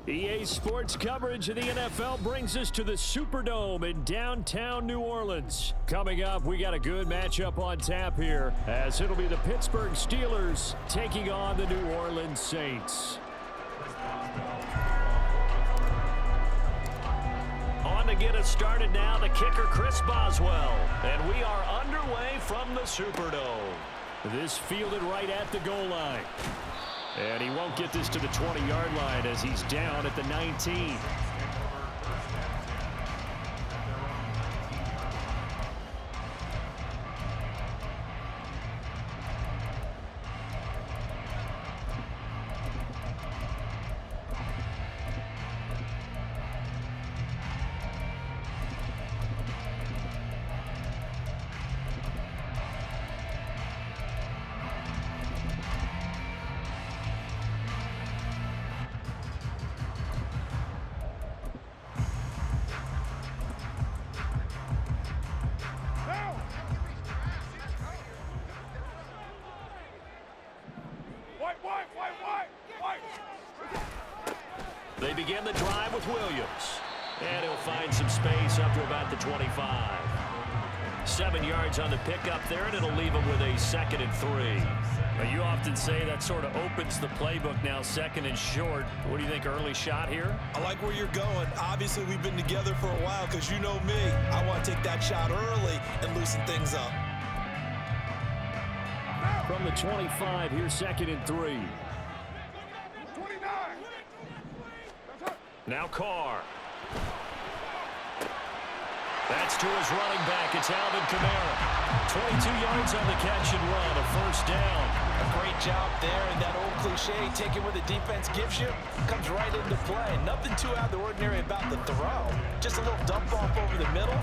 EA Sports coverage of the NFL brings us to the Superdome in downtown New Orleans. Coming up, we got a good matchup on tap here, as it'll be the Pittsburgh Steelers taking on the New Orleans Saints. On to get us started now, the kicker Chris Boswell. And we are underway from the Superdome. This fielded right at the goal line. And he won't get this to the 20-yard line as he's down at the 19. They begin the drive with Williams. And he'll find some space up to about the 25. 7 yards on the pickup there, and it'll leave him with a 2nd and 3. Now, you often say that sort of opens the playbook now, 2nd and short. What do you think, early shot here? I like where you're going. Obviously, we've been together for a while because you know me. I want to take that shot early and loosen things up. From the 25, here's 2nd and 3. Now Carr. That's to his running back. It's Alvin Kamara. 22 yards on the catch and run. A first down. A great job there. And that old cliche, taking what the defense gives you, comes right into play. Nothing too out of the ordinary about the throw. Just a little dump off over the middle.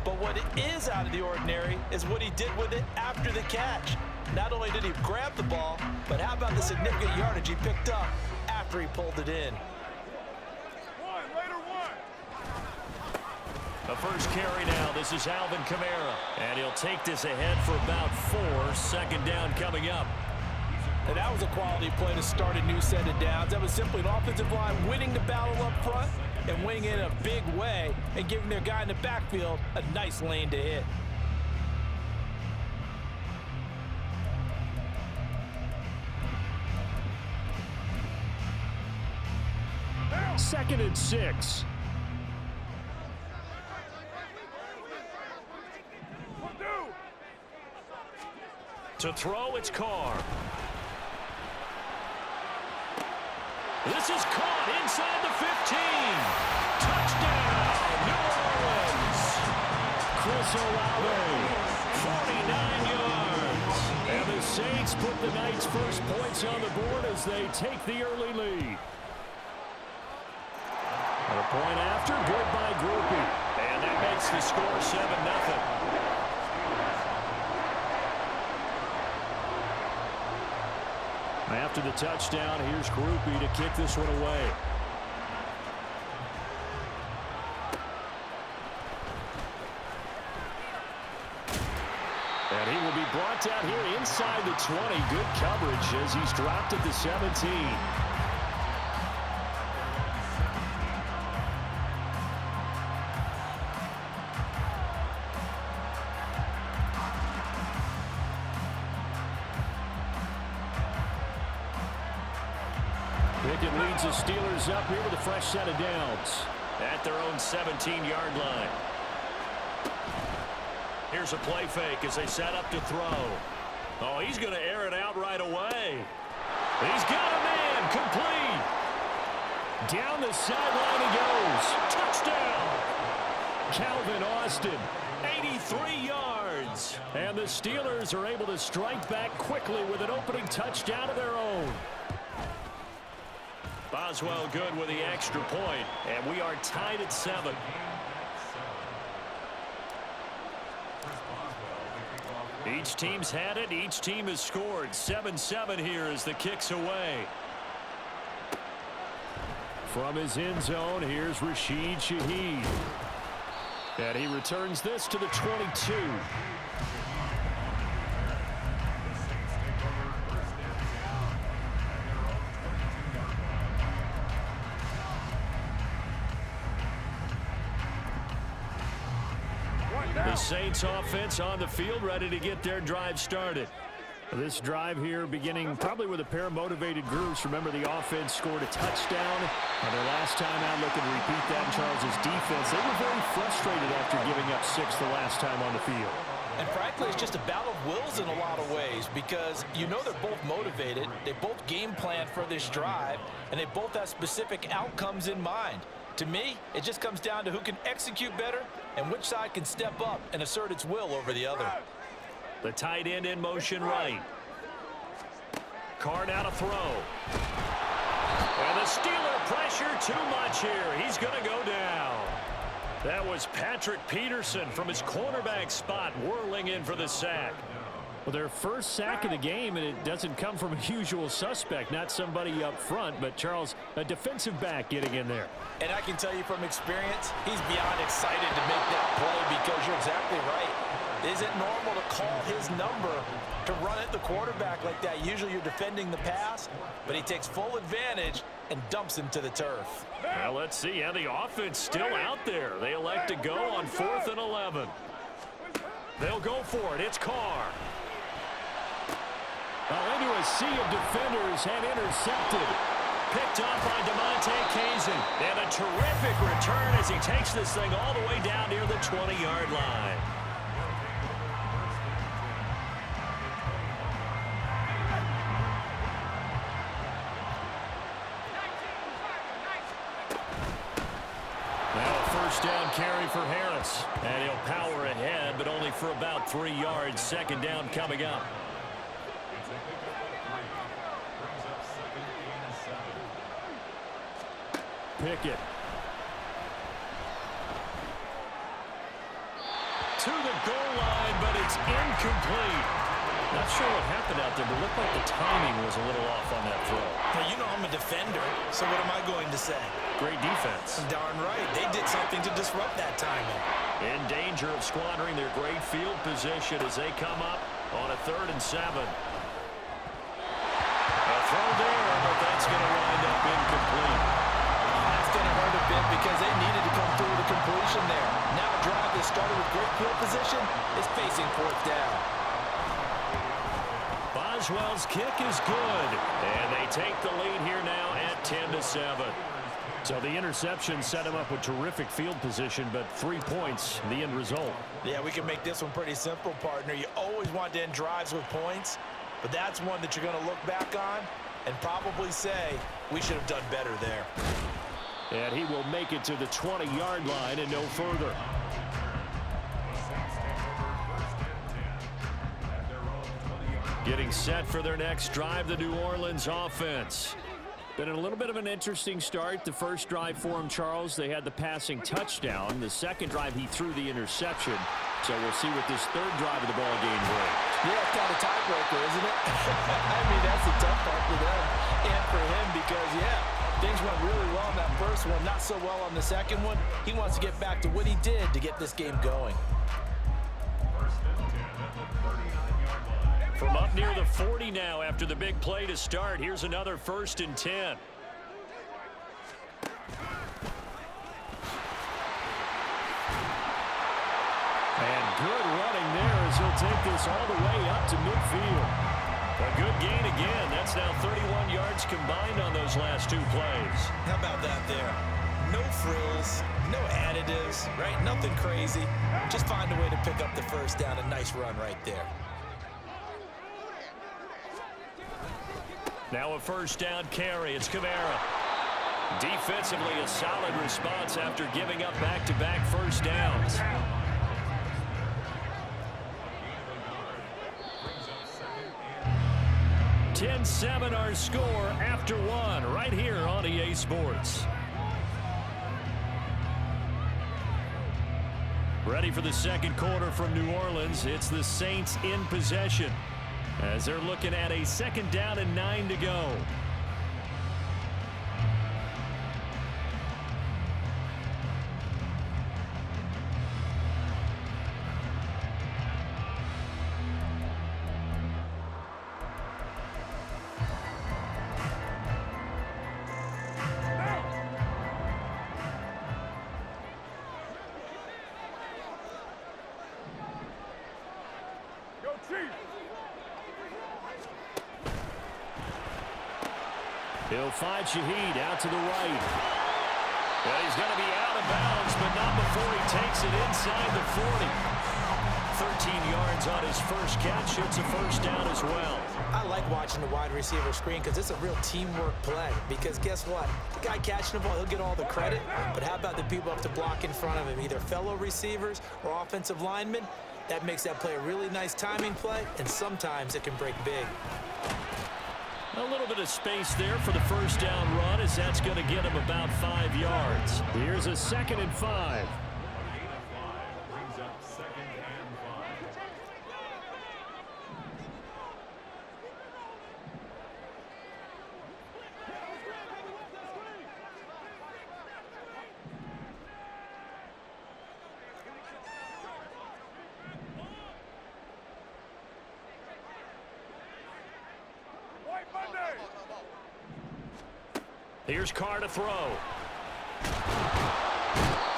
But what is out of the ordinary is what he did with it after the catch. Not only did he grab the ball, but how about the significant yardage he picked up after he pulled it in. The first carry now. This is Alvin Kamara. And he'll take this ahead for about 4. 2nd down coming up. And that was a quality play to start a new set of downs. That was simply an offensive line winning the battle up front and winning it in a big way and giving their guy in the backfield a nice lane to hit. Second and 6. To throw, it's Carr. This is caught inside the 15. Touchdown, New Orleans. Chris Olave, 49 yards. And the Saints put the Knights' first points on the board as they take the early lead. And a point after, good by Groupie. And that makes the score 7-0. After the touchdown, here's Groupie to kick this one away. And he will be brought down here inside the 20. Good coverage as he's dropped at the 17. Pickett leads the Steelers up here with a fresh set of downs at their own 17-yard line. Here's a play fake as they set up to throw. Oh, he's going to air it out right away. He's got a man complete. Down the sideline he goes. Touchdown. Calvin Austin, 83 yards. And the Steelers are able to strike back quickly with an opening touchdown of their own. Boswell good with the extra point, and we are tied at 7. Each team's had it. Each team has scored. 7-7 here as the kick's away. From his end zone, here's Rashid Shaheed. And he returns this to the 22. the Saints offense on the field, ready to get their drive started. This drive here beginning probably with a pair of motivated groups. Remember, the offense scored a touchdown. Their last time out, looking to repeat that in Charles' defense. They were very frustrated after giving up 6 the last time on the field. And frankly, it's just a battle of wills in a lot of ways because you know they're both motivated. They both game plan for this drive, and they both have specific outcomes in mind. To me, it just comes down to who can execute better and which side can step up and assert its will over the other. The tight end in motion right. Card out a throw. And the Steeler pressure too much here. He's going to go down. That was Patrick Peterson from his cornerback spot whirling in for the sack. Well, their first sack of the game, and it doesn't come from a usual suspect, not somebody up front, but Charles, a defensive back getting in there. And I can tell you from experience, he's beyond excited to make that play because you're exactly right. Is it normal to call his number to run at the quarterback like that? Usually you're defending the pass, but he takes full advantage and dumps him to the turf. Well, let's see how the offense still out there. They elect to go on 4th and 11. They'll go for it. It's Carr. Into a sea of defenders and intercepted. Picked up by DeMonte Kazin. And a terrific return as he takes this thing all the way down near the 20-yard line. Down carry for Harris, and he'll power ahead, but only for about 3 yards. Second down coming up. Pickett to the goal line, but it's incomplete. Not sure what happened out there, but it looked like the timing was a little off on that throw. Now, you know I'm a defender, so what am I going to say? Great defense. Darn right. They did something to disrupt that timing. In danger of squandering their great field position as they come up on a 3rd and 7. A throw there, but that's going to wind up incomplete. That's going to hurt a bit because they needed to come through with a completion there. Now a drive that started with great field position is facing 4th down. Boswell's kick is good, and they take the lead here now at 10-7. So the interception set him up with terrific field position, but 3 points, the end result. Yeah, we can make this one pretty simple, partner. You always want to end drives with points, but that's one that you're going to look back on and probably say, we should have done better there. And he will make it to the 20-yard line and no further. Getting set for their next drive, the New Orleans offense. Been a little bit of an interesting start. The first drive for him, Charles, they had the passing touchdown. The second drive, he threw the interception. So we'll see what this third drive of the ball game brings. Yeah, it's kind of tiebreaker, isn't it? I mean, that's the tough part for them and for him because, yeah, things went really well on that first one, not so well on the second one. He wants to get back to what he did to get this game going. From up near the 40 now after the big play to start. Here's another 1st and 10. And good running there as he'll take this all the way up to midfield. A good gain again. That's now 31 yards combined on those last 2 plays. How about that there? No frills, no additives, right? Nothing crazy. Just find a way to pick up the first down. A nice run right there. Now a 1st down carry. It's Kamara. Defensively, a solid response after giving up back-to-back first downs. (10-7) our score after 1 right here on EA Sports. Ready for the second quarter from New Orleans. It's the Saints in possession as they're looking at a 2nd down and 9 to go. He'll find Shaheed out to the right. And he's going to be out of bounds, but not before he takes it inside the 40. 13 yards on his first catch. It's a first down as well. I like watching the wide receiver screen because it's a real teamwork play. Because guess what? The guy catching the ball, he'll get all the credit. But how about the people up to block in front of him, either fellow receivers or offensive linemen? That makes that play a really nice timing play, and sometimes it can break big. A little bit of space there for the first down run, as that's going to get him about 5 yards. Here's a 2nd and 5. Here's Carr to throw.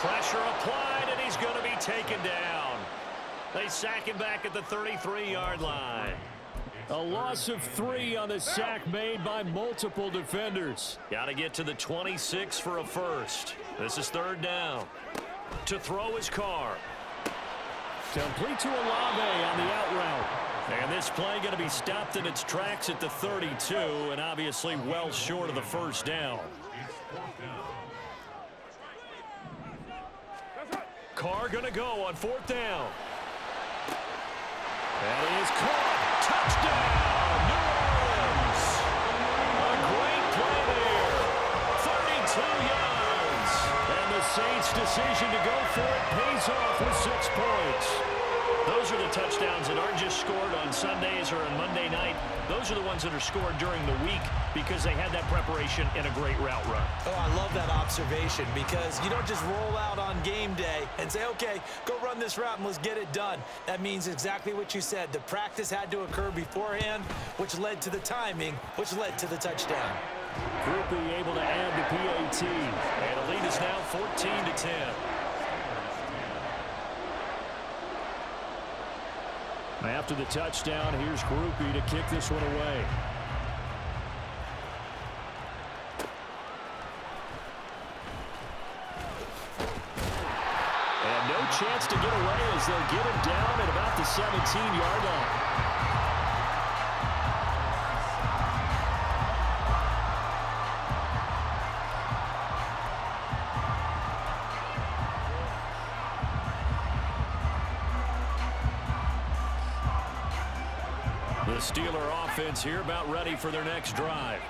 Pressure applied, and he's going to be taken down. They sack him back at the 33-yard line. A loss of 3 on the sack made by multiple defenders. Got to get to the 26 for a first. This is 3rd down. To throw is Carr. Complete to Olave on the out route. And this play going to be stopped in its tracks at the 32, and obviously well short of the first down. Carr going to go on 4th down. And he is caught. Touchdown, New Orleans. A great play there. 32 yards. And the Saints' decision to go for it pays off with 6 points. Those are the touchdowns that aren't just scored on Sundays or on Monday night. Those are the ones that are scored during the week because they had that preparation and a great route run. Oh, I love that observation because you don't just roll out on game day and say, okay, go run this route and let's get it done. That means exactly what you said. The practice had to occur beforehand, which led to the timing, which led to the touchdown. Groupie able to add the PAT. And the lead is now 14-10. After the touchdown, here's Groupie to kick this one away. And no chance to get away as they'll get him down at about the 17-yard line. The Steeler offense here about ready for their next drive.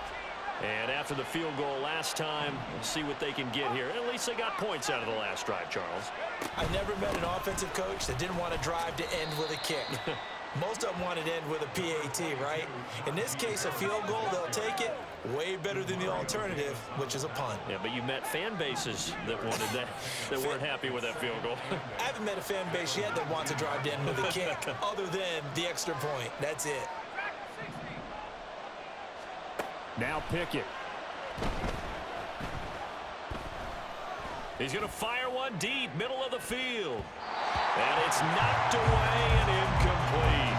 And after the field goal last time, we'll see what they can get here. At least they got points out of the last drive, Charles. I never met an offensive coach that didn't want to drive to end with a kick. Most of them wanted to end with a PAT, right? In this case, a field goal, they'll take it. Way better than the alternative, which is a punt. Yeah, but you met fan bases that wanted that, that weren't happy with that field goal. I haven't met a fan base yet that wants to drive to end with a kick, other than the extra point. That's it. Now Pickett. He's going to fire one deep, middle of the field. And it's knocked away and incomplete.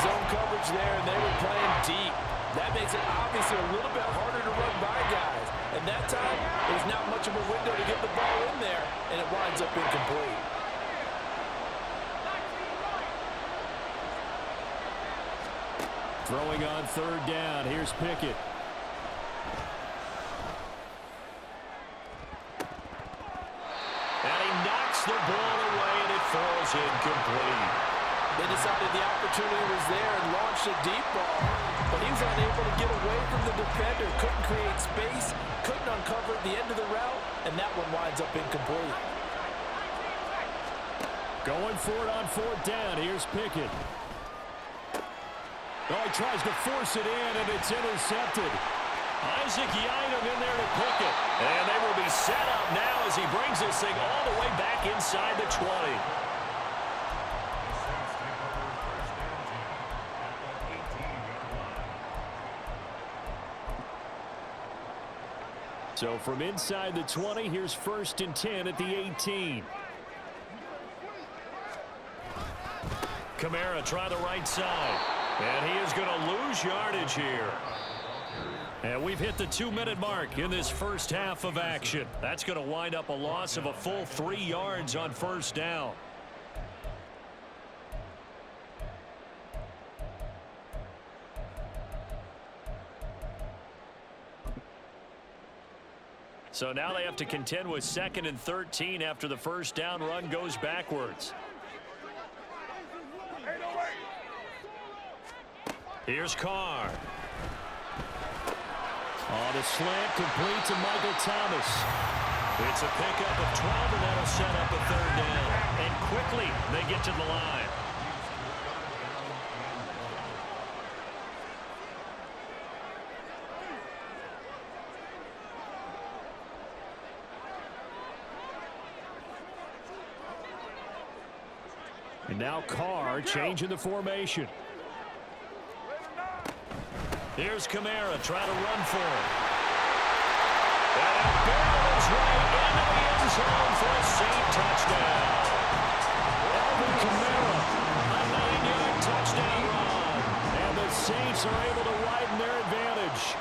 Zone coverage there, and they were playing deep. That makes it obviously a little bit harder to run by guys. And that time, there's not much of a window to get the ball in there, and it winds up incomplete. Throwing on 3rd down. Here's Pickett. And he knocks the ball away, and it falls incomplete. They decided the opportunity was there and launched a deep ball, but he was unable to get away from the defender, couldn't create space, couldn't uncover the end of the route, and that one winds up incomplete. Going for it on 4th down. Here's Pickett. Oh, he tries to force it in, and it's intercepted. Isaac Yiadom in there to pick it. And they will be set up now as he brings this thing all the way back inside the 20. So from inside the 20, here's 1st and 10 at the 18. Kamara try the right side. And he is going to lose yardage here. And we've hit the 2-minute mark in this first half of action. That's going to wind up a loss of a full 3 yards on first down. So now they have to contend with 2nd and 13 after the first down run goes backwards. Here's Carr. On the slant, complete to Michael Thomas. It's a pickup of 12, and that'll set up a 3rd down. And quickly, they get to the line. And now Carr changing the formation. Here's Kamara trying to run for it. And it barrels right into the end zone for a safe touchdown. Alvin Kamara, a 9-yard touchdown run. And the Saints are able to widen their advantage.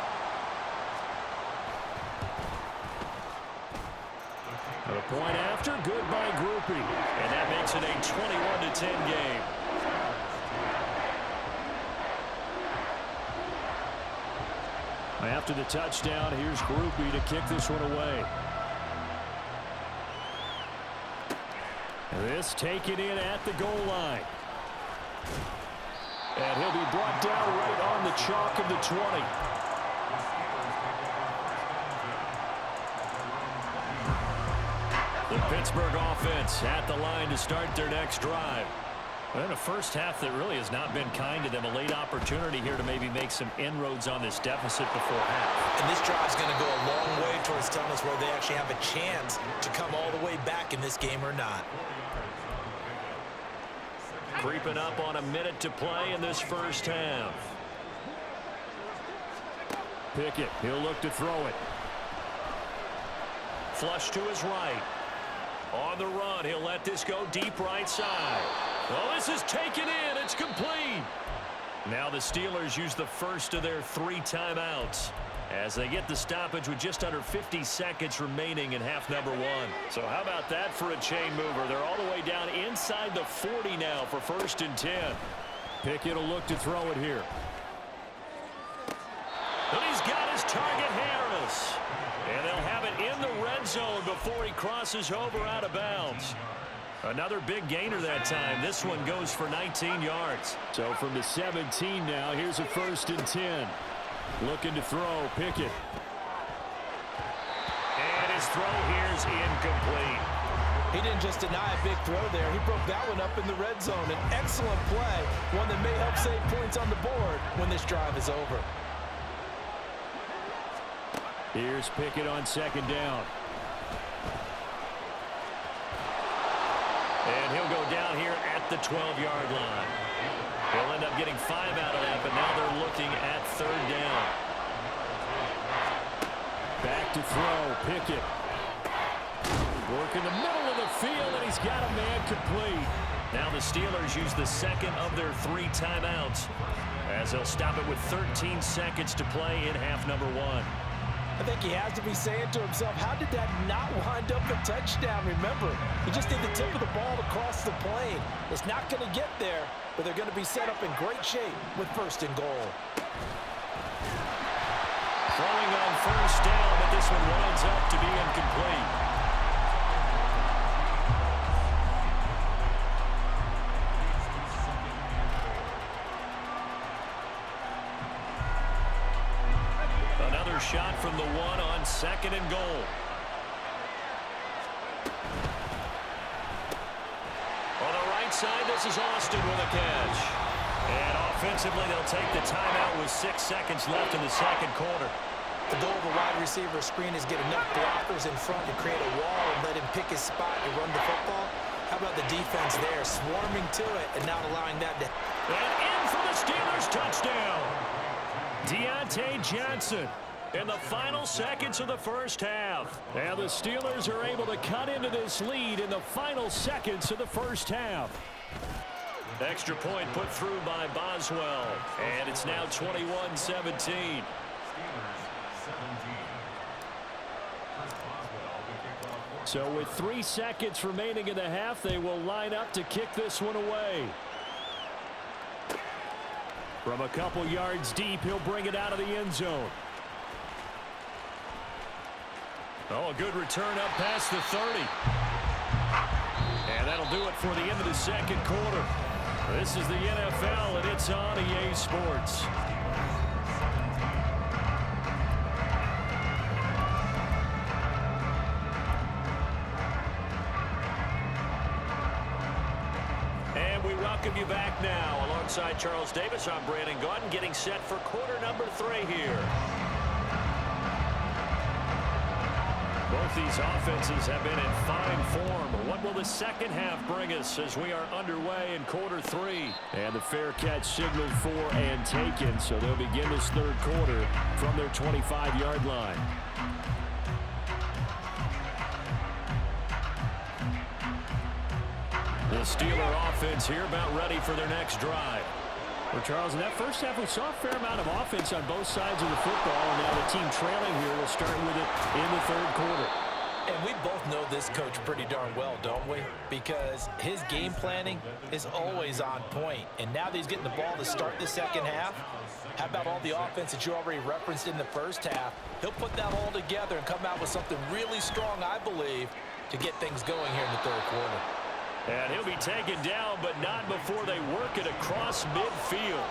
A point after, good by Groupie. And that makes it a 21-10 game. After the touchdown, here's Groupie to kick this one away. This taken in at the goal line. And he'll be brought down right on the chalk of the 20. The Pittsburgh offense at the line to start their next drive. In a first half that really has not been kind to them. A late opportunity here to maybe make some inroads on this deficit before half. And this drive's going to go a long way towards telling us whether they actually have a chance to come all the way back in this game or not. Creeping up on a minute to play in this first half. Pickett, he'll look to throw it. Flush to his right. On the run, he'll let this go deep right side. Well, this is taken in. It's complete. Now the Steelers use the first of their 3 timeouts as they get the stoppage with just under 50 seconds remaining in half number 1. So how about that for a chain mover? They're all the way down inside the 40 now for 1st and 10. Pickett will look to throw it here. And he's got his target, Harris. And they'll have it in the red zone before he crosses over out of bounds. Another big gainer that time. This one goes for 19 yards. So from the 17 now, here's a 1st and 10. Looking to throw, Pickett. And his throw here's incomplete. He didn't just deny a big throw there. He broke that one up in the red zone. An excellent play, one that may help save points on the board when this drive is over. Here's Pickett on 2nd down. And he'll go down here at the 12-yard line. He'll end up getting 5 out of that, but now they're looking at 3rd down. Back to throw, Pickett. Work in the middle of the field, and he's got a man complete. Now the Steelers use the 2nd of their 3 timeouts as they'll stop it with 13 seconds to play in half number 1. I think he has to be saying to himself, how did that not wind up a touchdown? Remember, he just did the tip of the ball across the plane. It's not going to get there, but they're going to be set up in great shape with 1st and goal. Throwing on 1st down, but this one winds up to be incomplete. Shot from the 1 on 2nd and goal. On the right side, this is Austin with a catch. And offensively, they'll take the timeout with 6 seconds left in the 2nd quarter. The goal of a wide receiver screen is get enough blockers in front to create a wall and let him pick his spot and run the football. How about the defense there, swarming to it and not allowing that to... And in for the Steelers touchdown. Deontay Johnson. In the final seconds of the first half. And the Steelers are able to cut into this lead in the final seconds of the first half. Extra point put through by Boswell. And it's now 21-17. So with 3 seconds remaining in the half, they will line up to kick this one away. From a couple yards deep, he'll bring it out of the end zone. Oh, a good return up past the 30. And that'll do it for the end of the second quarter. This is the NFL, and it's on EA Sports. And we welcome you back now. Alongside Charles Davis, I'm Brandon Gaudin, getting set for quarter number 3 here. Both these offenses have been in fine form. What will the second half bring us as we are underway in quarter 3? And the fair catch signaled for and taken, so they'll begin this third quarter from their 25-yard line. The Steeler offense here about ready for their next drive. Well, Charles, in that first half, we saw a fair amount of offense on both sides of the football, and now the team trailing here will start with it in the third quarter. And we both know this coach pretty darn well, don't we? Because his game planning is always on point. And now that he's getting the ball to start the second half, how about all the offense that you already referenced in the first half? He'll put that all together and come out with something really strong, I believe, to get things going here in the third quarter. And he'll be taken down, but not before they work it across midfield.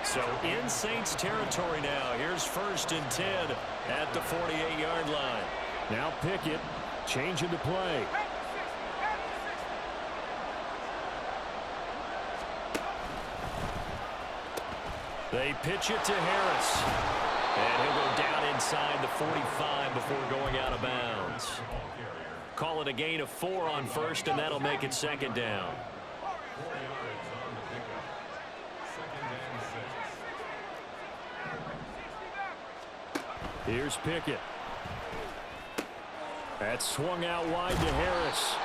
So in Saints territory now. Here's 1st and 10 at the 48-yard line. Now Pickett, changing the play. They pitch it to Harris. And he'll go down inside the 45 before going out of bounds. Call it a gain of 4 on first, and that'll make it second down. Here's Pickett. That's swung out wide to Harris.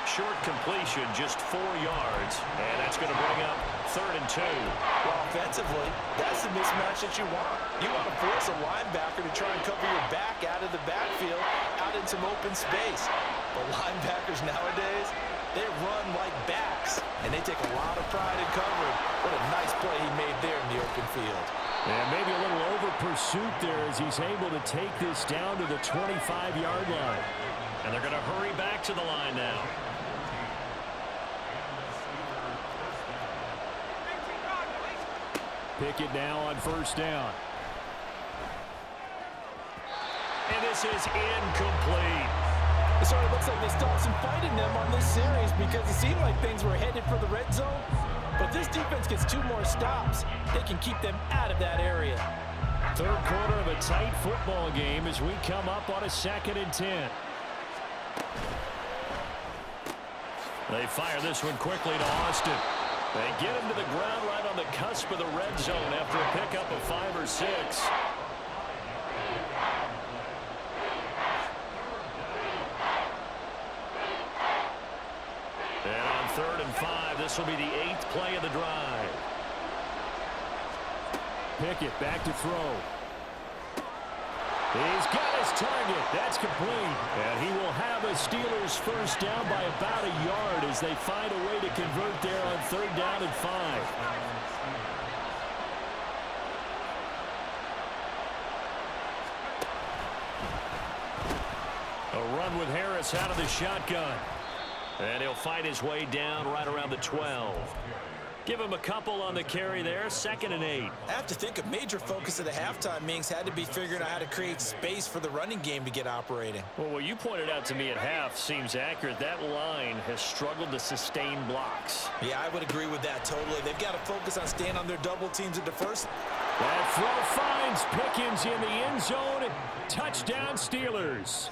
Short completion, just 4 yards, and that's going to bring up 3rd and 2. Well, offensively, that's the mismatch that you want. You want to force a linebacker to try and cover your back out of the backfield, out in some open space. But linebackers nowadays, they run like backs, and they take a lot of pride in covering. What a nice play he made there in the open field. And maybe a little over pursuit there as he's able to take this down to the 25-yard line. And they're going to hurry back to the line now. Pickett now on 1st down. And this is incomplete. It sort of looks like they stopped some fight in them on this series because it seemed like things were headed for the red zone. But this defense gets 2 more stops. They can keep them out of that area. Third quarter of a tight football game as we come up on a 2nd and 10. They fire this one quickly to Austin. They get him to the ground right on the cusp of the red zone after a pickup of 5 or 6. And on 3rd and 5, this will be the 8th play of the drive. Pickett back to throw. He's got his target. That's complete. And he will have a Steelers first down by about a yard as they find a way to convert there on 3rd down and 5. A run with Harris out of the shotgun. And he'll fight his way down right around the 12. Give him a couple on the carry there. 2nd and 8. I have to think a major focus of the halftime meetings had to be figuring out how to create space for the running game to get operating. Well, what you pointed out to me at half seems accurate. That line has struggled to sustain blocks. Yeah, I would agree with that totally. They've got to focus on staying on their double teams at the first. That throw finds Pickens in the end zone. Touchdown, Steelers.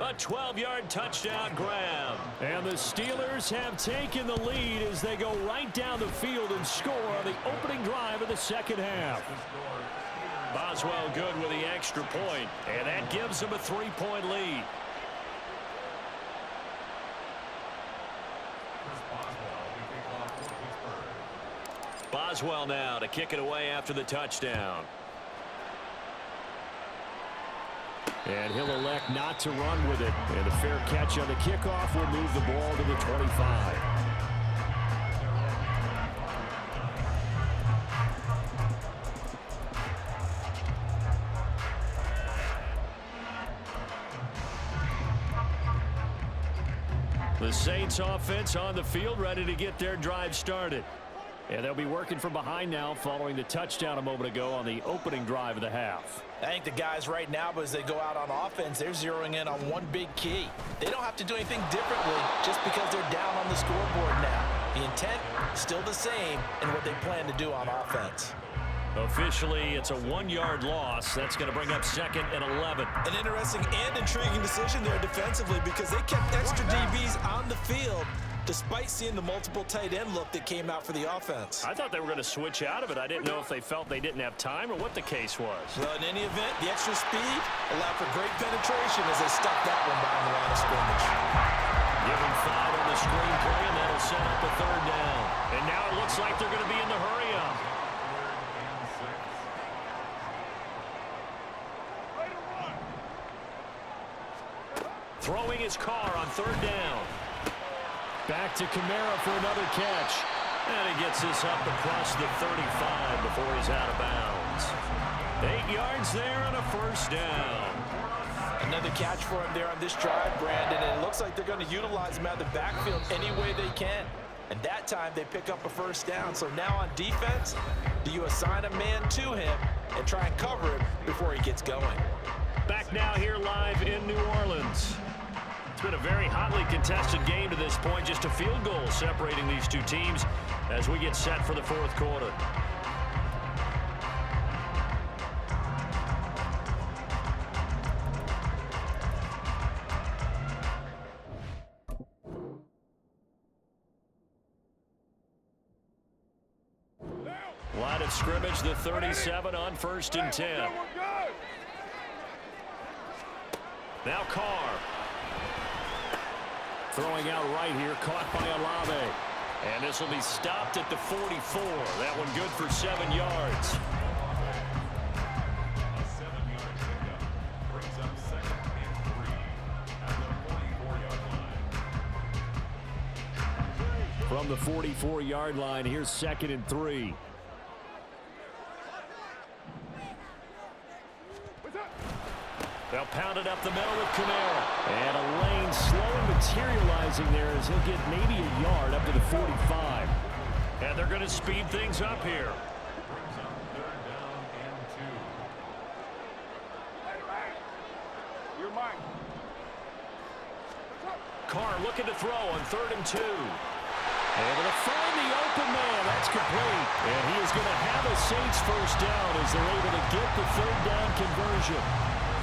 A 12-yard touchdown grab. And the Steelers have taken the lead as they go right down the field and score on the opening drive of the second half. Boswell good with the extra point, and that gives them a 3-point lead. Boswell now to kick it away after the touchdown. And he'll elect not to run with it. And a fair catch on the kickoff will move the ball to the 25. The Saints offense on the field, ready to get their drive started. And they'll be working from behind now following the touchdown a moment ago on the opening drive of the half. I think the guys right now, as they go out on offense, they're zeroing in on one big key. They don't have to do anything differently just because they're down on the scoreboard now. The intent still the same in what they plan to do on offense. Officially, it's a 1-yard loss. That's going to bring up 2nd and 11. An interesting and intriguing decision there defensively because they kept extra DBs on the field despite seeing the multiple tight end look that came out for the offense. I thought they were going to switch out of it. I didn't know if they felt they didn't have time or what the case was. Well, in any event, the extra speed allowed for great penetration as they stuck that one behind the line of scrimmage. Give him 5 on the screen play, and that'll set up a 3rd down. And now it looks like they're going to be in the hurry-up. Throwing his car on 3rd down. Back to Kamara for another catch. And he gets this up across the 35 before he's out of bounds. 8 yards there on a 1st down. Another catch for him there on this drive, Brandon, and it looks like they're going to utilize him out of the backfield any way they can. And that time they pick up a 1st down. So now on defense, do you assign a man to him and try and cover him before he gets going? Back now here live in New Orleans. It's been a very hotly contested game to this point. Just a field goal separating these two teams as we get set for the 4th quarter. Line of scrimmage, the 37 on 1st and 10. Now Carr. Throwing out right here, caught by Olave. And this will be stopped at the 44. That one good for 7 yards. A 7-yard pickup brings up 2nd and 3 at the 44-yard line. From the 44-yard line, here's 2nd and 3. They'll pound it up the middle with Kamara. And a lane slowly materializing there as he'll get maybe a yard up to the 45. And they're going to speed things up here. Brings up 3rd down and 2. You're mine. Carr looking to throw on 3rd and 2. Able to find the open man. That's complete. And he is going to have a Saints 1st down as they're able to get the 3rd down conversion.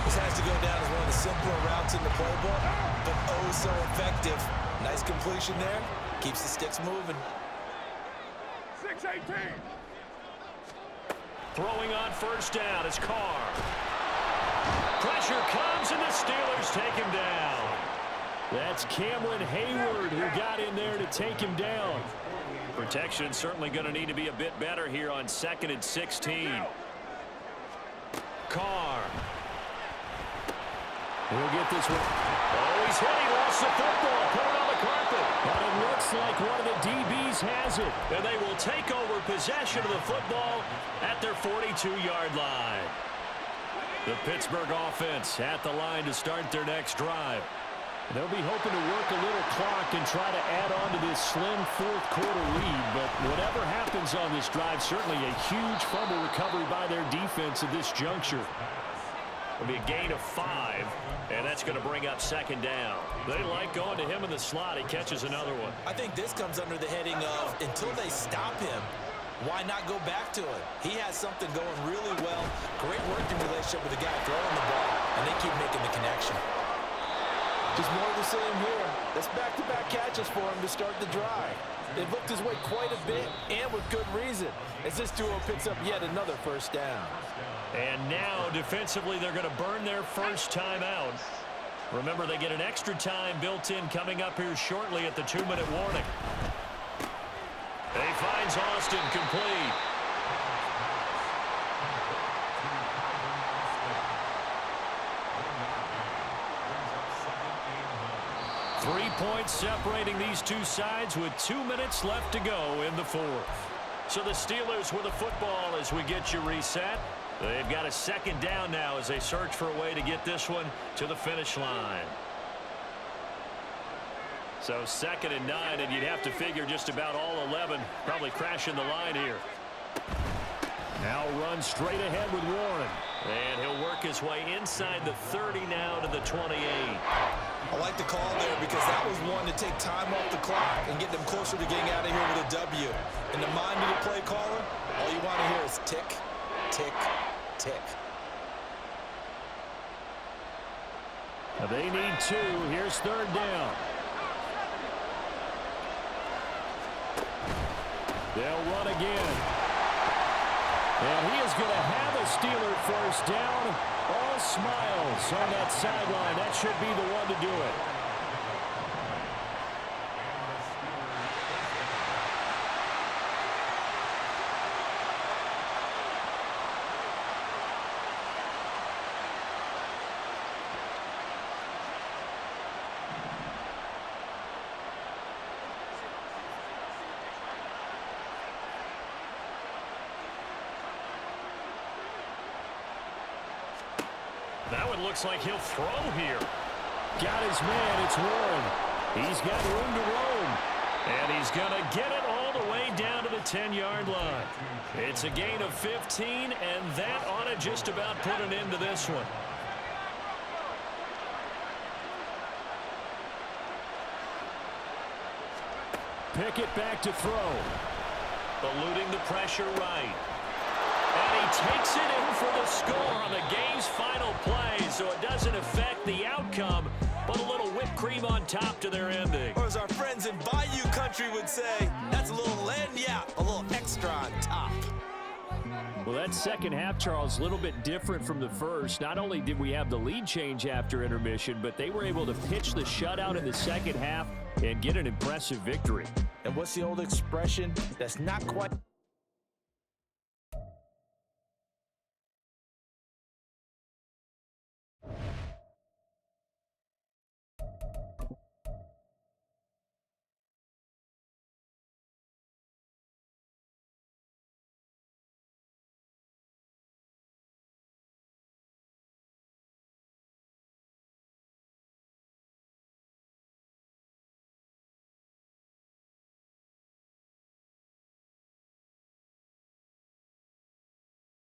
This has to go down as one of the simpler routes in the playbook, but oh so effective. Nice completion there. Keeps the sticks moving. 6-18. Throwing on 1st down is Carr. Pressure comes and the Steelers take him down. That's Cameron Hayward who got in there to take him down. Protection certainly going to need to be a bit better here on 2nd and 16. Carr. He'll get this one. Oh, he's hit. He lost the football. Put it on the carpet. But it looks like one of the DBs has it. And they will take over possession of the football at their 42-yard line. The Pittsburgh offense at the line to start their next drive. They'll be hoping to work a little clock and try to add on to this slim 4th quarter lead. But whatever happens on this drive, certainly a huge fumble recovery by their defense at this juncture. It'll be a gain of 5, and that's going to bring up 2nd down. They like going to him in the slot. He catches another one. I think this comes under the heading of until they stop him, why not go back to it? He has something going really well. Great working relationship with the guy throwing the ball, and they keep making the connection. Just more of the same here. That's back-to-back catches for him to start the drive. They've looked his way quite a bit, and with good reason, as this duo picks up yet another 1st down. And now, defensively, they're going to burn their 1st time out. Remember, they get an extra time built in coming up here shortly at the 2-minute warning. He finds Austin complete. 3 points separating these two sides with 2 minutes left to go in the fourth. So the Steelers with the football as we get you reset. They've got a second down now as they search for a way to get this one to the finish line. So 2nd and 9, and you'd have to figure just about all 11 probably crashing the line here. Now run straight ahead with Warren. And he'll work his way inside the 30 now to the 28. I like the call there because that was one to take time off the clock and get them closer to getting out of here with a W. In the mind of the play caller, all you want to hear is tick, tick, tick. They need 2. Here's 3rd down. They'll run again. And he is going to have a Steeler first down. All smiles on that sideline. That should be the one to do it. That one looks like he'll throw here. Got his man. It's Warren. He's got room to roam. And he's going to get it all the way down to the 10-yard line. It's a gain of 15, and that ought to just about put an end to this one. Pickett back to throw. Eluding the pressure right. And he takes it in for the score on the game's final play, so it doesn't affect the outcome, but a little whipped cream on top to their ending. Or as our friends in Bayou Country would say, that's a little lagniappe, a little extra on top. Well, that second half, Charles, a little bit different from the first. Not only did we have the lead change after intermission, but they were able to pitch the shutout in the second half and get an impressive victory. And what's the old expression? That's not quite...